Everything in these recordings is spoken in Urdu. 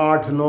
8-9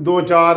2-4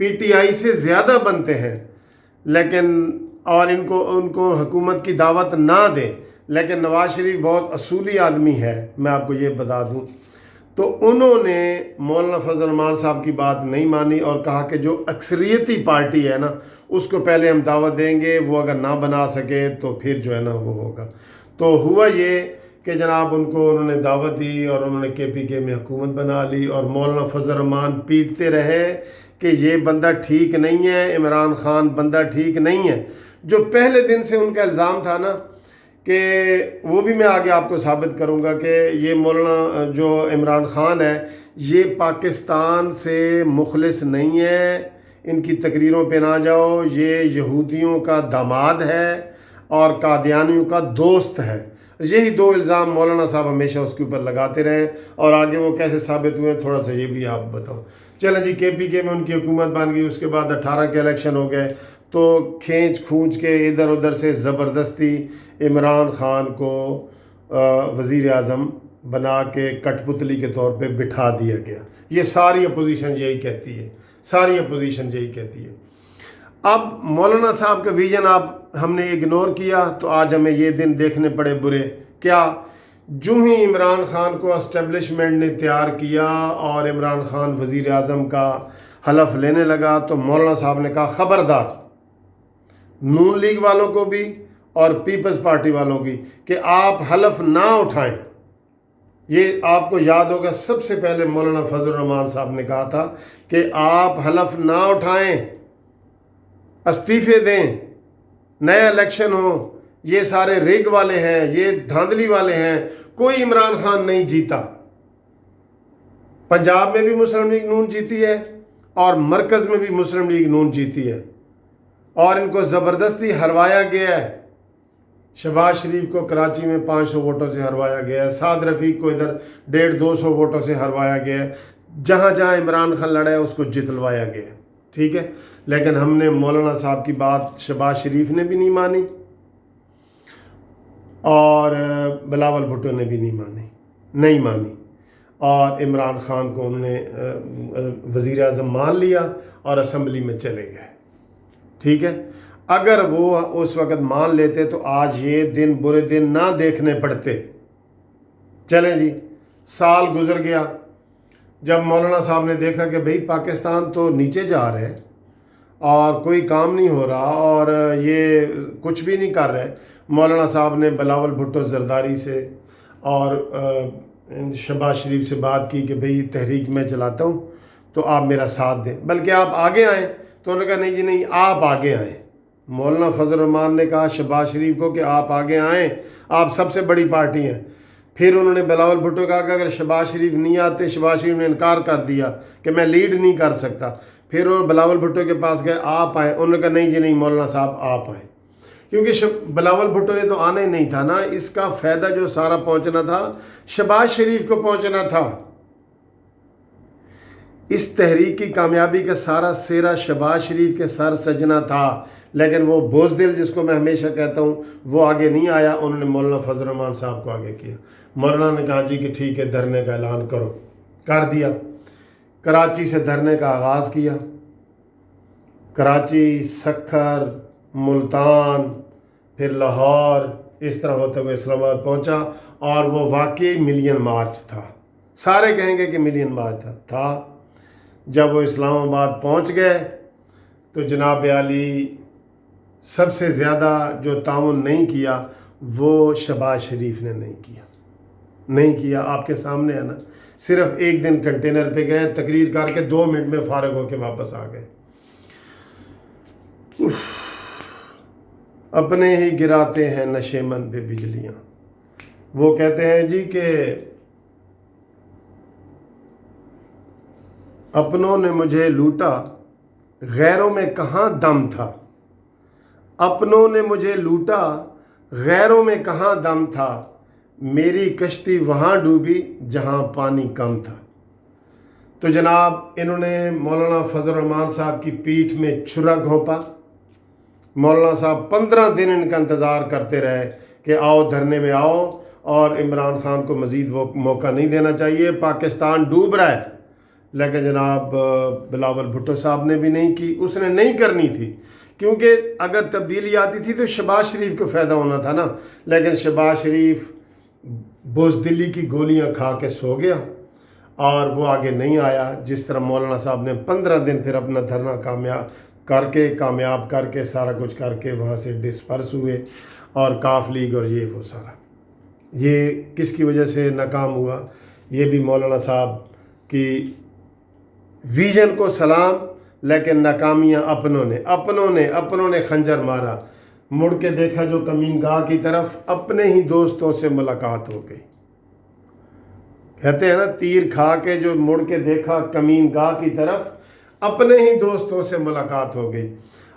PTI سے زیادہ بنتے ہیں لیکن اور ان کو حکومت کی دعوت نہ دیں، لیکن نواز شریف بہت اصولی آدمی ہے، میں آپ کو یہ بتا دوں، تو انہوں نے مولانا فضل الرحمان صاحب کی بات نہیں مانی اور کہا کہ جو اکثریتی پارٹی ہے نا اس کو پہلے ہم دعوت دیں گے، وہ اگر نہ بنا سکے تو پھر جو ہے نا وہ ہوگا۔ تو ہوا یہ کہ جناب انہوں نے دعوت دی اور انہوں نے KPK میں حکومت بنا لی، اور مولانا فضل الرحمان پیٹتے رہے کہ یہ بندہ ٹھیک نہیں ہے، عمران خان بندہ ٹھیک نہیں ہے۔ جو پہلے دن سے ان کا الزام تھا نا کہ وہ بھی میں آگے آپ کو ثابت کروں گا کہ یہ مولانا جو عمران خان ہے یہ پاکستان سے مخلص نہیں ہے، ان کی تقریروں پہ نہ جاؤ، یہ یہودیوں کا داماد ہے اور قادیانیوں کا دوست ہے۔ یہی دو الزام مولانا صاحب ہمیشہ اس کے اوپر لگاتے رہے، اور آگے وہ کیسے ثابت ہوئے تھوڑا سا یہ بھی آپ بتاؤ۔ چلیں جی، KPK میں ان کی حکومت بن گئی، اس کے بعد 18 کے الیکشن ہو گئے، تو کھینچ کھونچ کے ادھر ادھر سے زبردستی عمران خان کو وزیر اعظم بنا کے کٹ پتلی کے طور پہ بٹھا دیا گیا۔ یہ ساری اپوزیشن یہی کہتی ہے، ساری اپوزیشن یہی کہتی ہے۔ اب مولانا صاحب کا ویژن ہم نے اگنور کیا تو آج ہمیں یہ دن دیکھنے پڑے برے۔ کیا؟ جو ہی عمران خان کو اسٹیبلشمنٹ نے تیار کیا اور عمران خان وزیر اعظم کا حلف لینے لگا تو مولانا صاحب نے کہا خبردار نون لیگ والوں کو بھی اور پیپلز پارٹی والوں کی کہ آپ حلف نہ اٹھائیں۔ یہ آپ کو یاد ہوگا سب سے پہلے مولانا فضل الرحمان صاحب نے کہا تھا کہ آپ حلف نہ اٹھائیں، استعفے دیں، نئے الیکشن ہو، یہ سارے ریگ والے ہیں، یہ دھاندلی والے ہیں، کوئی عمران خان نہیں جیتا۔ پنجاب میں بھی مسلم لیگ نون جیتی ہے اور مرکز میں بھی مسلم لیگ نون جیتی ہے، اور ان کو زبردستی ہروایا گیا ہے۔ شہباز شریف کو کراچی میں 500 ووٹوں سے ہروایا گیا ہے، سعد رفیق کو ادھر 150-200 ووٹوں سے ہروایا گیا ہے، جہاں جہاں عمران خان لڑا ہے اس کو جتلوایا گیا ہے، ٹھیک ہے۔ لیکن ہم نے مولانا صاحب کی بات شہباز شریف نے بھی نہیں مانی اور بلاول بھٹو نے بھی نہیں مانی، اور عمران خان کو انہوں نے وزیر اعظم مان لیا اور اسمبلی میں چلے گئے، ٹھیک ہے۔ اگر وہ اس وقت مان لیتے تو آج یہ دن برے دن نہ دیکھنے پڑتے۔ چلیں جی، سال گزر گیا، جب مولانا صاحب نے دیکھا کہ بھئی پاکستان تو نیچے جا رہے ہیں اور کوئی کام نہیں ہو رہا اور یہ کچھ بھی نہیں کر رہے، مولانا صاحب نے بلاول بھٹو زرداری سے اور شہباز شریف سے بات کی کہ بھئی تحریک میں چلاتا ہوں تو آپ میرا ساتھ دیں، بلکہ آپ آگے آئیں۔ تو انہوں نے کہا نہیں جی نہیں، آپ آگے آئیں۔ مولانا فضل الرحمان نے کہا شہباز شریف کو کہ آپ آگے آئیں، آپ سب سے بڑی پارٹی ہیں۔ پھر انہوں نے بلاول بھٹو کہا کہ اگر شہباز شریف نہیں آتے، شہباز شریف نے انکار کر دیا کہ میں لیڈ نہیں کر سکتا۔ پھر وہ بلاول بھٹو کے پاس گئے، آپ آئیں، انہوں نے کہا نہیں جی نہیں مولانا صاحب آپ آئیں، کیونکہ بلاول بھٹو نے تو آنا ہی نہیں تھا نا، اس کا فائدہ جو سارا پہنچنا تھا شہباز شریف کو پہنچنا تھا۔ اس تحریک کی کامیابی کا سارا سہرا شہباز شریف کے سر سجنا تھا، لیکن وہ بزدل جس کو میں ہمیشہ کہتا ہوں وہ آگے نہیں آیا، انہوں نے مولانا فضل الرحمان صاحب کو آگے کیا۔ مولانا نے کہا جی کہ ٹھیک ہے، دھرنے کا اعلان کرو، کر دیا۔ کراچی سے دھرنے کا آغاز کیا، کراچی، سکھر، ملتان، پھر لاہور، اس طرح ہوتے ہوئے اسلام آباد پہنچا، اور وہ واقعی ملین مارچ تھا، سارے کہیں گے کہ ملین مارچ تھا۔ جب وہ اسلام آباد پہنچ گئے تو جناب عالی سب سے زیادہ جو تعاون نہیں کیا وہ شہباز شریف نے نہیں کیا، آپ کے سامنے ہے نا، صرف ایک دن کنٹینر پہ گئے، تقریر کر کے 2 منٹ میں فارغ ہو کے واپس آ گئے۔ اپنے ہی گراتے ہیں نشے من پہ بجلیاں۔ وہ کہتے ہیں جی کہ اپنوں نے مجھے لوٹا، غیروں میں کہاں دم تھا، اپنوں نے مجھے لوٹا، غیروں میں کہاں دم تھا، میری کشتی وہاں ڈوبی جہاں پانی کم تھا۔ تو جناب انہوں نے مولانا فضل الرحمان صاحب کی پیٹھ میں چھرا گھونپا۔ مولانا صاحب 15 دن ان کا انتظار کرتے رہے کہ آؤ دھرنے میں آؤ، اور عمران خان کو مزید وہ موقع نہیں دینا چاہیے، پاکستان ڈوب رہا ہے۔ لیکن جناب بلاول بھٹو صاحب نے بھی نہیں کی، اس نے نہیں کرنی تھی، کیونکہ اگر تبدیلی آتی تھی تو شہباز شریف کو فائدہ ہونا تھا نا، لیکن شہباز شریف بزدلی کی گولیاں کھا کے سو گیا اور وہ آگے نہیں آیا۔ جس طرح مولانا صاحب نے 15 دن پھر اپنا دھرنا کامیاب کر کے سارا کچھ کر کے وہاں سے ڈسپرس ہوئے، اور کاف لیگ اور یہ وہ سارا، یہ کس کی وجہ سے ناکام ہوا؟ یہ بھی مولانا صاحب کی ویژن کو سلام، لیکن ناکامیاں اپنوں نے خنجر مارا۔ مڑ کے دیکھا جو کمین گاہ کی طرف، اپنے ہی دوستوں سے ملاقات ہو گئی۔ کہتے ہیں نا، تیر کھا کے جو مڑ کے دیکھا کمین گاہ کی طرف، اپنے ہی دوستوں سے ملاقات ہو گئی۔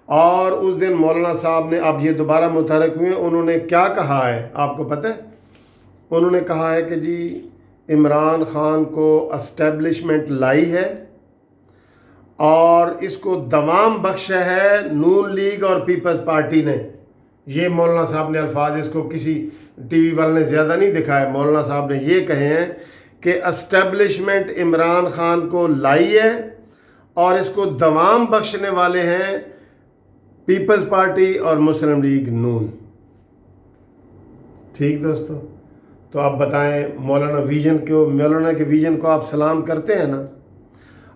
اور اس دن مولانا صاحب نے، اب یہ دوبارہ متحرک ہوئے، انہوں نے کیا کہا ہے آپ کو پتہ ہے؟ انہوں نے کہا ہے کہ جی عمران خان کو اسٹیبلشمنٹ لائی ہے اور اس کو دوام بخشا ہے نون لیگ اور پیپلز پارٹی نے۔ یہ مولانا صاحب نے الفاظ، اس کو کسی ٹی وی والے نے زیادہ نہیں دکھایا، مولانا صاحب نے یہ کہے ہیں کہ اسٹیبلشمنٹ عمران خان کو لائی ہے اور اس کو دوام بخشنے والے ہیں پیپلز پارٹی اور مسلم لیگ نون۔ ٹھیک دوستو، تو آپ بتائیں مولانا کے ویژن کو آپ سلام کرتے ہیں نا؟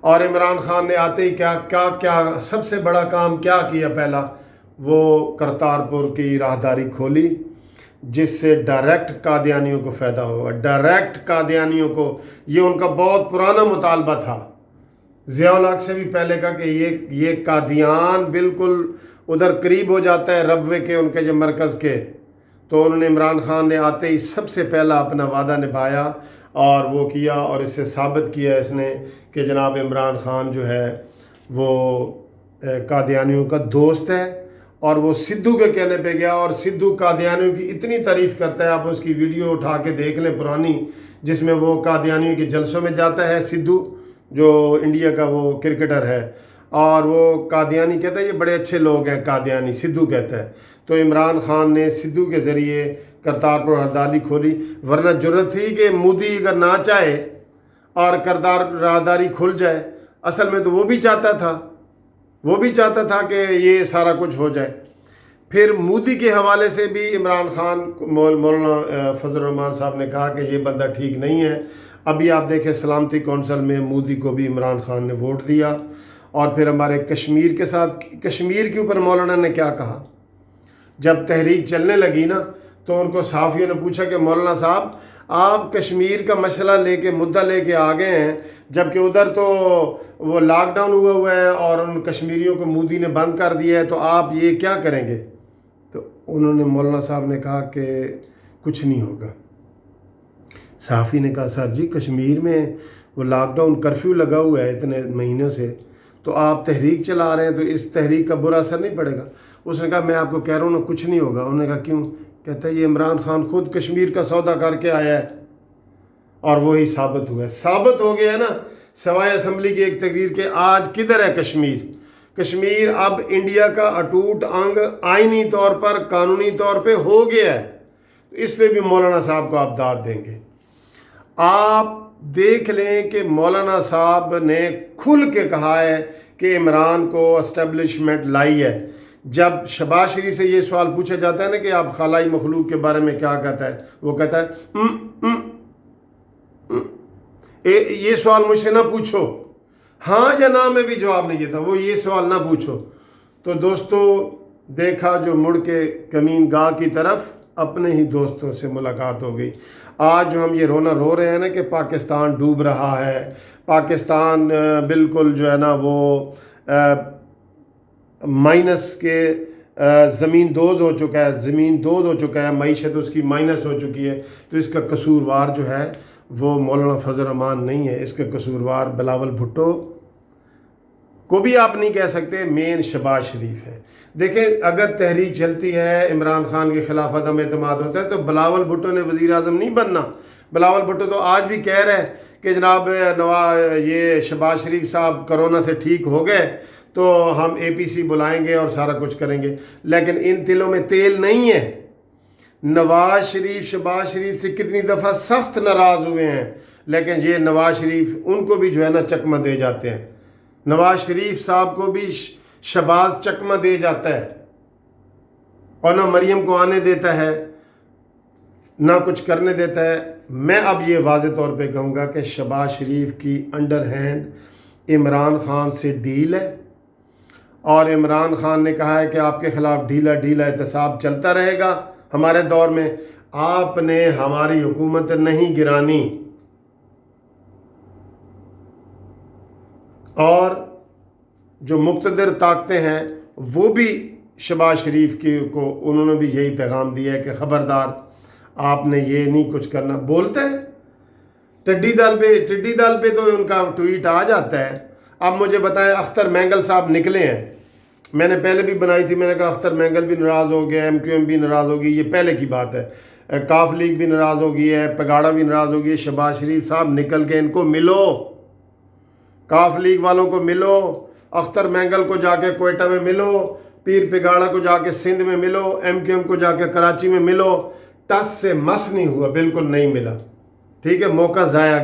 اور عمران خان نے آتے ہی کیا سب سے بڑا کام کیا کیا؟ پہلا وہ کرتارپور کی راہداری کھولی، جس سے ڈائریکٹ قادیانیوں کو فائدہ ہوا، ڈائریکٹ قادیانیوں کو۔ یہ ان کا بہت پرانا مطالبہ تھا، ضیاء الحق سے بھی پہلے کا، کہ یہ قادیان بالکل ادھر قریب ہو جاتا ہے ربوے کے، ان کے جو مرکز کے۔ تو انہوں نے، عمران خان نے آتے ہی سب سے پہلا اپنا وعدہ نبھایا اور وہ کیا، اور اس سے ثابت کیا اس نے کہ جناب عمران خان جو ہے وہ قادیانیوں کا دوست ہے۔ اور وہ سدھو کے کہنے پہ گیا، اور سدھو قادیانیوں کی اتنی تعریف کرتا ہے، آپ اس کی ویڈیو اٹھا کے دیکھ لیں پرانی، جس میں وہ قادیانیوں کے جلسوں میں جاتا ہے، سدھو جو انڈیا کا وہ کرکٹر ہے، اور وہ قادیانی کہتا ہے یہ بڑے اچھے لوگ ہیں قادیانی، سدھو کہتا ہے۔ تو عمران خان نے سدھو کے ذریعے کرتارپور راہداری کھولی، ورنہ جرت تھی کہ مودی اگر نہ چاہے اور راہداری کھل جائے، اصل میں تو وہ بھی چاہتا تھا کہ یہ سارا کچھ ہو جائے۔ پھر مودی کے حوالے سے بھی عمران خان، مولانا فضل الرحمان صاحب نے کہا کہ یہ بندہ ٹھیک نہیں ہے۔ ابھی آپ دیکھیں سلامتی کونسل میں مودی کو بھی عمران خان نے ووٹ دیا۔ اور پھر ہمارے کشمیر کے ساتھ، کشمیر کے اوپر مولانا نے کیا کہا؟ جب تحریک چلنے لگی نا، تو ان کو صحافیوں نے پوچھا کہ مولانا صاحب آپ کشمیر کا مسئلہ مدعا لے کے آ گئے ہیں، جبکہ ادھر تو وہ لاک ڈاؤن ہوا ہے اور ان کشمیریوں کو مودی نے بند کر دیا ہے، تو آپ یہ کیا کریں گے؟ تو انہوں نے، مولانا صاحب نے کہا کہ کچھ نہیں ہوگا۔ صحافی نے کہا سر جی کشمیر میں وہ لاک ڈاؤن کرفیو لگا ہوا ہے اتنے مہینوں سے، تو آپ تحریک چلا رہے ہیں، تو اس تحریک کا برا اثر نہیں پڑے گا؟ اس نے کہا میں آپ کو کہہ رہا ہوں نا کچھ نہیں ہوگا۔ انہوں نے کہا کیوں؟ کہتا ہے یہ عمران خان خود کشمیر کا سودا کر کے آیا ہے، اور وہی ثابت ہو گیا ہے نا، سوائے اسمبلی کی ایک تقریر کے۔ آج کدھر ہے کشمیر اب انڈیا کا اٹوٹ انگ آئینی طور پر، قانونی طور پہ ہو گیا ہے۔ تو اس پہ بھی مولانا صاحب کو آپ داد دیں گے؟ آپ دیکھ لیں کہ مولانا صاحب نے کھل کے کہا ہے کہ عمران کو اسٹیبلشمنٹ لائی ہے۔ جب شہباز شریف سے یہ سوال پوچھا جاتا ہے نا کہ آپ خلائی مخلوق کے بارے میں کیا کہتا ہے، وہ کہتا ہے یہ سوال مجھ سے نہ پوچھو، ہاں یا نہ میں بھی جواب نہیں دیتا، وہ یہ سوال نہ پوچھو۔ تو دوستو دیکھا جو مڑ کے کمین گاہ کی طرف، اپنے ہی دوستوں سے ملاقات ہو گئی۔ آج جو ہم یہ رونا رو رہے ہیں نا کہ پاکستان ڈوب رہا ہے، پاکستان بالکل جو ہے نا وہ مائنس کے زمین دوز ہو چکا ہے، معیشت اس کی مائنس ہو چکی ہے، تو اس کا قصوروار جو ہے وہ مولانا فضل الرحمان نہیں ہے، اس کا قصوروار بلاول بھٹو کو بھی آپ نہیں کہہ سکتے، مین شہباز شریف ہے۔ دیکھیں اگر تحریک چلتی ہے، عمران خان کے خلاف عدم اعتماد ہوتا ہے، تو بلاول بھٹو نے وزیر اعظم نہیں بننا۔ بلاول بھٹو تو آج بھی کہہ رہے ہیں کہ جناب یہ شہباز شریف صاحب کرونا سے ٹھیک ہو گئے تو ہم اے پی سی بلائیں گے اور سارا کچھ کریں گے، لیکن ان تلوں میں تیل نہیں ہے۔ نواز شریف شہباز شریف سے کتنی دفعہ سخت ناراض ہوئے ہیں، لیکن یہ نواز شریف ان کو بھی جو ہے نا چکمہ دے جاتے ہیں، نواز شریف صاحب کو بھی شہباز چکمہ دے جاتا ہے، اور نہ مریم کو آنے دیتا ہے، نہ کچھ کرنے دیتا ہے۔ میں اب یہ واضح طور پہ کہوں گا کہ شہباز شریف کی انڈر ہینڈ عمران خان سے ڈیل ہے، اور عمران خان نے کہا ہے کہ آپ کے خلاف ڈھیلا ڈھیلا احتساب چلتا رہے گا ہمارے دور میں، آپ نے ہماری حکومت نہیں گرانی۔ اور جو مقتدر طاقتیں ہیں وہ بھی شہباز شریف کو انہوں نے بھی یہی پیغام دیا ہے کہ خبردار آپ نے یہ نہیں کچھ کرنا۔ بولتے ہیں ٹڈی دل پہ تو ان کا ٹویٹ آ جاتا ہے۔ اب مجھے بتائیں، اختر مینگل صاحب نکلے ہیں، میں نے پہلے بھی بنائی تھی، میں نے کہا اختر مینگل بھی ناراض ہو گیا، MQM بھی ناراض ہو گئی، یہ پہلے کی بات ہے، کاف لیگ بھی ناراض ہو گئی ہے، پگاڑا بھی ناراض ہو گئی ہے۔ شہباز شریف صاحب نکل کے ان کو ملو، کاف لیگ والوں کو ملو، اختر مینگل کو جا کے کوئٹہ میں ملو، پیر پگاڑا کو جا کے سندھ میں ملو، MQM کو جا کے کراچی میں ملو۔ ٹس سے مس نہیں ہوا، بالکل نہیں ملا، ٹھیک ہے، موقع ضائع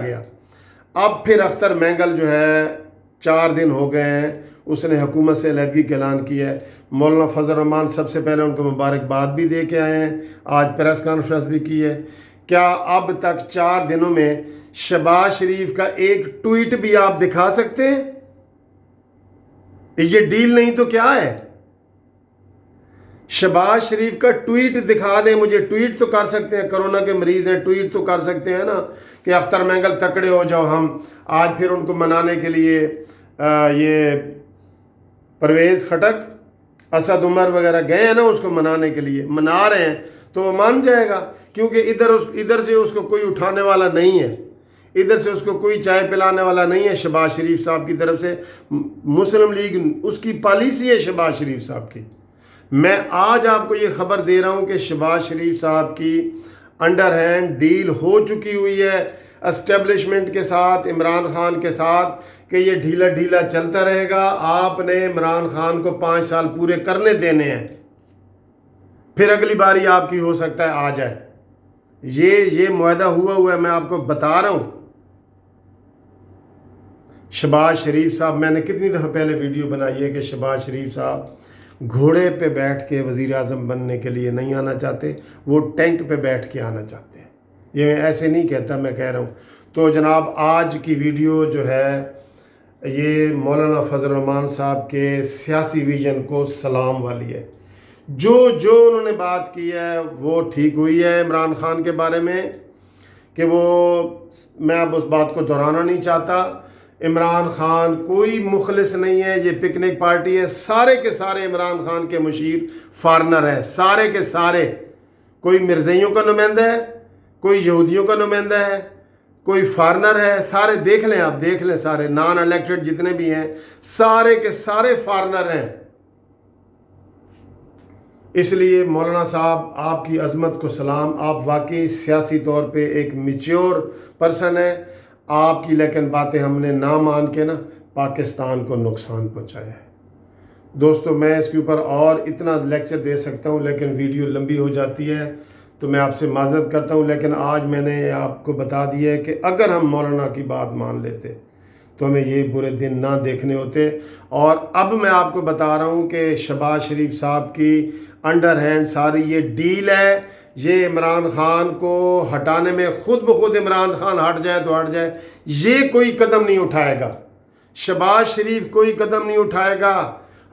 گیا۔ اب پھر اختر مینگل جو ہے 4 دن ہو گئے ہیں اس نے حکومت سے علیحدگی کا اعلان کیا ہے۔ مولانا فضل الرحمان سب سے پہلے ان کو مبارکباد بھی دے کے آئے ہیں، آج پریس کانفرنس بھی کی ہے۔ کیا اب تک 4 دنوں میں شہباز شریف کا ایک ٹویٹ بھی آپ دکھا سکتے ہیں؟ یہ ڈیل نہیں تو کیا ہے؟ شہباز شریف کا ٹویٹ دکھا دیں مجھے، ٹویٹ تو کر سکتے ہیں، کرونا کے مریض ہیں، ٹویٹ تو کر سکتے ہیں نا کہ اختر مینگل تکڑے ہو جاؤ۔ ہم آج پھر ان کو منانے کے لیے یہ پرویز خٹک، اسد عمر وغیرہ گئے ہیں نا اس کو منانے کے لیے، منا رہے ہیں تو وہ مان جائے گا، کیونکہ ادھر سے اس کو کوئی اٹھانے والا نہیں ہے، ادھر سے اس کو کوئی چائے پلانے والا نہیں ہے شہباز شریف صاحب کی طرف سے۔ مسلم لیگ اس کی پالیسی ہے شہباز شریف صاحب کی۔ میں آج آپ کو یہ خبر دے رہا ہوں کہ شہباز شریف صاحب کی انڈر ہینڈ ڈیل ہو چکی ہوئی ہے اسٹیبلشمنٹ کے ساتھ، عمران خان کے ساتھ، کہ یہ ڈھیلا ڈھیلا چلتا رہے گا۔ آپ نے عمران خان کو 5 سال پورے کرنے دینے ہیں، پھر اگلی باری آپ کی ہو سکتا ہے آ جائے۔ یہ معاہدہ ہوا ہے، میں آپ کو بتا رہا ہوں۔ شہباز شریف صاحب، میں نے کتنی دفعہ پہلے ویڈیو بنائی ہے کہ شہباز شریف صاحب گھوڑے پہ بیٹھ کے وزیر اعظم بننے کے لیے نہیں آنا چاہتے، وہ ٹینک پہ بیٹھ کے آنا چاہتے ہیں۔ یہ میں ایسے نہیں کہتا، میں کہہ رہا ہوں۔ تو جناب آج کی ویڈیو جو ہے یہ مولانا فضل الرحمان صاحب کے سیاسی ویژن کو سلام والی ہے۔ جو انہوں نے بات کی ہے وہ ٹھیک ہوئی ہے عمران خان کے بارے میں، کہ وہ، میں اب اس بات کو دہرانا نہیں چاہتا۔ عمران خان کوئی مخلص نہیں ہے، یہ پکنک پارٹی ہے، سارے کے سارے عمران خان کے مشیر فارنر ہیں، سارے کے سارے، کوئی مرزائیوں کا نمائندہ ہے، کوئی یہودیوں کا نمائندہ ہے، کوئی فارنر ہے، سارے دیکھ لیں، آپ دیکھ لیں، سارے نان الیکٹڈ جتنے بھی ہیں سارے کے سارے فارنر ہیں۔ اس لیے مولانا صاحب آپ کی عظمت کو سلام، آپ واقعی سیاسی طور پہ ایک میچیور پرسن ہیں۔ آپ کی لیکن باتیں ہم نے نہ مان کے نا پاکستان کو نقصان پہنچایا ہے۔ دوستو میں اس کے اوپر اور اتنا لیکچر دے سکتا ہوں لیکن ویڈیو لمبی ہو جاتی ہے، تو میں آپ سے معذرت کرتا ہوں، لیکن آج میں نے آپ کو بتا دیا ہے کہ اگر ہم مولانا کی بات مان لیتے تو ہمیں یہ برے دن نہ دیکھنے ہوتے۔ اور اب میں آپ کو بتا رہا ہوں کہ شہباز شریف صاحب کی انڈر ہینڈ ساری یہ ڈیل ہے، یہ عمران خان کو ہٹانے میں خود بخود عمران خان ہٹ جائے تو ہٹ جائے، یہ کوئی قدم نہیں اٹھائے گا، شہباز شریف کوئی قدم نہیں اٹھائے گا۔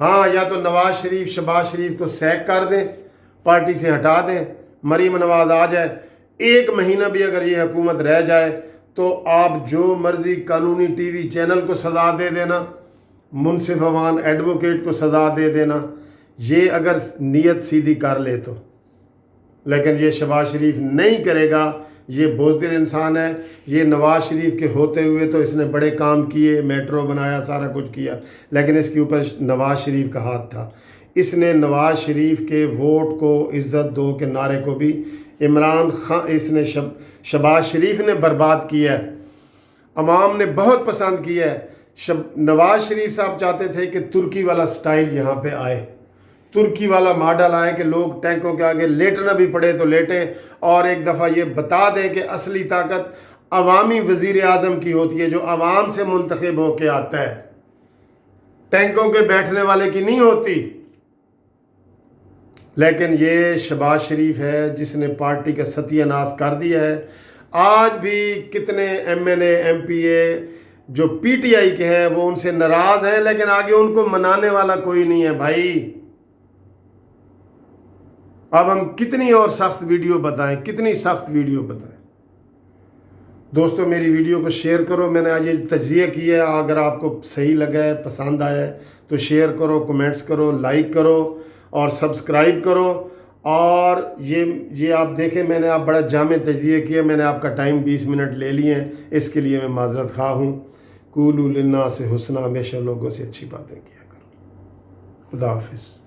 ہاں، یا تو نواز شریف شہباز شریف کو سیک کر دیں، پارٹی سے ہٹا دیں، مریم نواز آ جائے، 1 مہینہ بھی اگر یہ حکومت رہ جائے تو آپ جو مرضی قانونی ٹی وی چینل کو سزا دے دینا، منصف عوان ایڈوکیٹ کو سزا دے دینا، یہ اگر نیت سیدھی کر لے تو۔ لیکن یہ شہباز شریف نہیں کرے گا، یہ بزدل انسان ہے۔ یہ نواز شریف کے ہوتے ہوئے تو اس نے بڑے کام کیے، میٹرو بنایا، سارا کچھ کیا، لیکن اس کے اوپر نواز شریف کا ہاتھ تھا۔ اس نے نواز شریف کے ووٹ کو عزت دو کے نعرے کو بھی عمران خان، اس نے شہباز شریف نے برباد کیا ہے۔ عوام نے بہت پسند کیا ہے۔ نواز شریف صاحب چاہتے تھے کہ ترکی والا سٹائل یہاں پہ آئے، ترکی والا ماڈل آئے کہ لوگ ٹینکوں کے آگے لیٹنا بھی پڑے تو لیٹیں، اور ایک دفعہ یہ بتا دیں کہ اصلی طاقت عوامی وزیر اعظم کی ہوتی ہے، جو عوام سے منتخب ہو کے آتا ہے، ٹینکوں کے بیٹھنے والے کی نہیں ہوتی۔ لیکن یہ شہباز شریف ہے جس نے پارٹی کا ستیہ ناش کر دیا ہے۔ آج بھی کتنے ایم این اے، ایم پی اے جو پی ٹی آئی کے ہیں وہ ان سے ناراض ہیں، لیکن آگے ان کو منانے والا کوئی نہیں ہے بھائی۔ اب ہم کتنی اور سخت ویڈیو بتائیں، کتنی سخت ویڈیو بتائیں؟ دوستو میری ویڈیو کو شیئر کرو، میں نے آج یہ تجزیہ کیا ہے، اگر آپ کو صحیح لگا ہے، پسند آیا ہے تو شیئر کرو، کمنٹس کرو، لائک کرو اور سبسکرائب کرو۔ اور یہ آپ دیکھیں، میں نے آپ بڑا جامع تجزیہ کیا، میں نے آپ کا ٹائم 20 منٹ لے لیے ہیں، اس کے لیے میں معذرت خواہ ہوں۔ قولوا للناس حسنا، ہمیشہ لوگوں سے اچھی باتیں کیا کرو۔ خدا حافظ۔